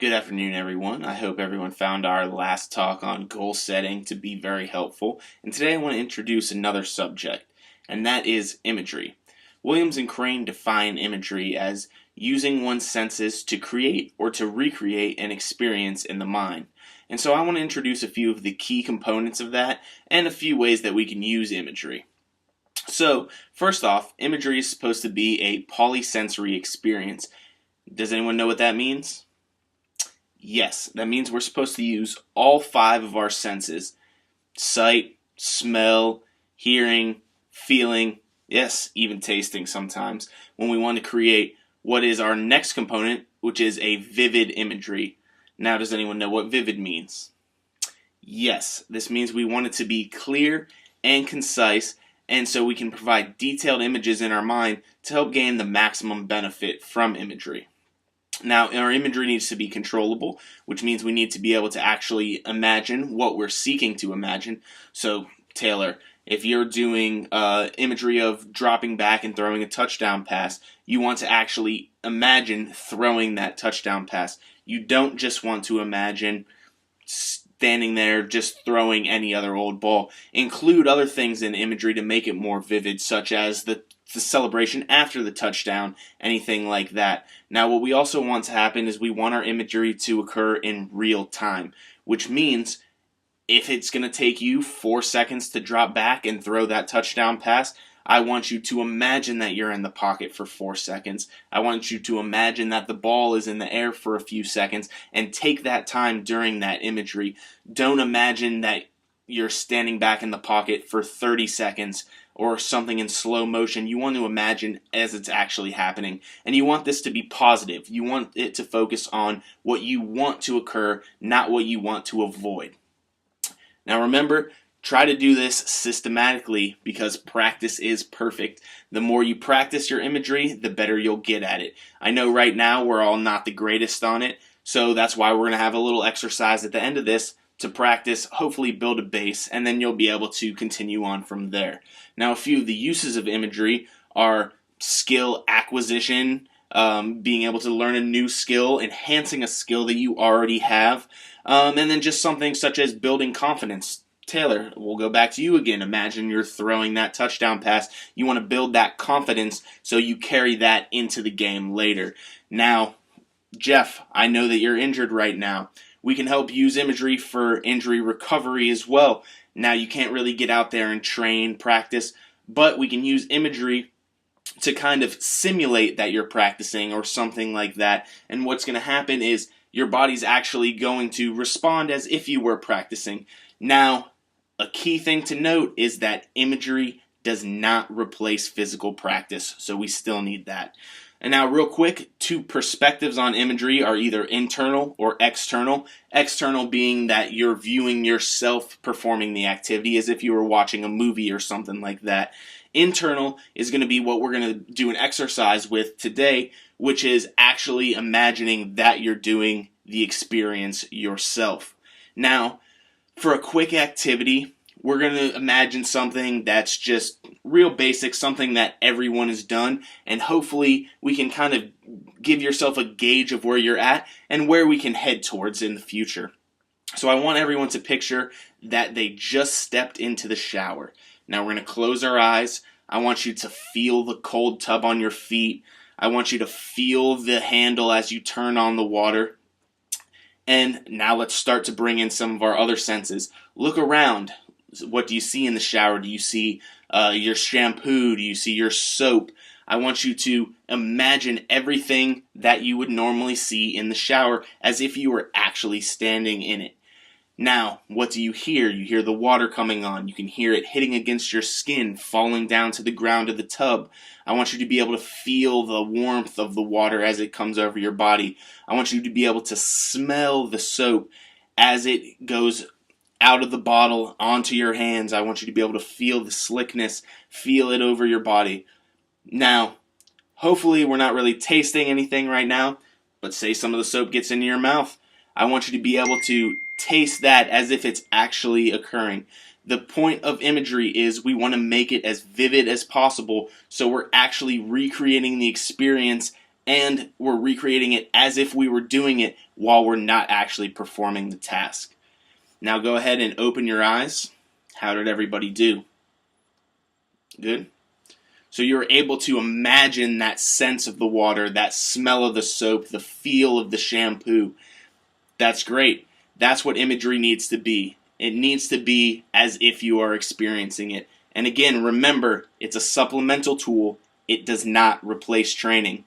Good afternoon, everyone. I hope everyone found our last talk on goal setting to be very helpful. And today I want to introduce another subject, and that is imagery. Williams and Crane define imagery as using one's senses to create or to recreate an experience in the mind. And so I want to introduce a few of the key components of that and a few ways that we can use imagery. So, first off, imagery is supposed to be a polysensory experience. Does anyone know what that means? Yes, that means we're supposed to use all five of our senses: sight, smell, hearing, feeling, yes, even tasting sometimes, when we want to create what is our next component, which is a vivid imagery. Now, does anyone know what vivid means? Yes, this means we want it to be clear and concise, and so we can provide detailed images in our mind to help gain the maximum benefit from imagery. Now, our imagery needs to be controllable, which means we need to be able to actually imagine what we're seeking to imagine. So, Taylor, if you're doing imagery of dropping back and throwing a touchdown pass, you want to actually imagine throwing that touchdown pass. You don't just want to imagine standing there just throwing any other old ball. Include other things in imagery to make it more vivid, such as the celebration after the touchdown, anything like that. Now, what we also want to happen is we want our imagery to occur in real time, which means if it's going to take you 4 seconds to drop back and throw that touchdown pass, I want you to imagine that you're in the pocket for 4 seconds. I want you to imagine that the ball is in the air for a few seconds and take that time during that imagery. Don't imagine that you're standing back in the pocket for 30 seconds or something in slow motion. You want to imagine as it's actually happening. And you want this to be positive. You want it to focus on what you want to occur, not what you want to avoid. Now remember, try to do this systematically because practice is perfect. The more you practice your imagery, the better you'll get at it. I know right now we're all not the greatest on it, so that's why we're going to have a little exercise at the end of this to practice, hopefully build a base, and then you'll be able to continue on from there. Now, a few of the uses of imagery are skill acquisition, being able to learn a new skill, enhancing a skill that you already have, and then just something such as building confidence. Taylor, we'll go back to you again. Imagine you're throwing that touchdown pass. You want to build that confidence so you carry that into the game later. Now, Jeff, I know that you're injured right now. We can help use imagery for injury recovery as well. Now, you can't really get out there and train, practice, but we can use imagery to kind of simulate that you're practicing or something like that. And what's going to happen is your body's actually going to respond as if you were practicing. Now, a key thing to note is that imagery does not replace physical practice, so we still need that. And now real quick, two perspectives on imagery are either internal or external. External being that you're viewing yourself performing the activity as if you were watching a movie or something like that. Internal is going to be what we're going to do an exercise with today, which is actually imagining that you're doing the experience yourself. Now, for a quick activity, we're going to imagine something that's just real basic, something that everyone has done, and hopefully we can kind of give yourself a gauge of where you're at and where we can head towards in the future. So I want everyone to picture that they just stepped into the shower. Now we're going to close our eyes. I want you to feel the cold tub on your feet. I want you to feel the handle as you turn on the water. And now let's start to bring in some of our other senses. Look around. What do you see in the shower? Do you see your shampoo? Do you see your soap? I want you to imagine everything that you would normally see in the shower as if you were actually standing in it. Now, what do you hear? You hear the water coming on. You can hear it hitting against your skin, falling down to the ground of the tub. I want you to be able to feel the warmth of the water as it comes over your body. I want you to be able to smell the soap as it goes out of the bottle onto your hands. I want you to be able to feel the slickness, feel it over your body. Now, hopefully we're not really tasting anything right now, but say some of the soap gets into your mouth. I want you to be able to taste that as if it's actually occurring. The point of imagery is we want to make it as vivid as possible so we're actually recreating the experience and we're recreating it as if we were doing it while we're not actually performing the task. Now go ahead and open your eyes. How did everybody do? Good? So you're able to imagine that sense of the water, that smell of the soap, the feel of the shampoo. That's great. That's what imagery needs to be. It needs to be as if you are experiencing it. And again, remember, it's a supplemental tool. It does not replace training.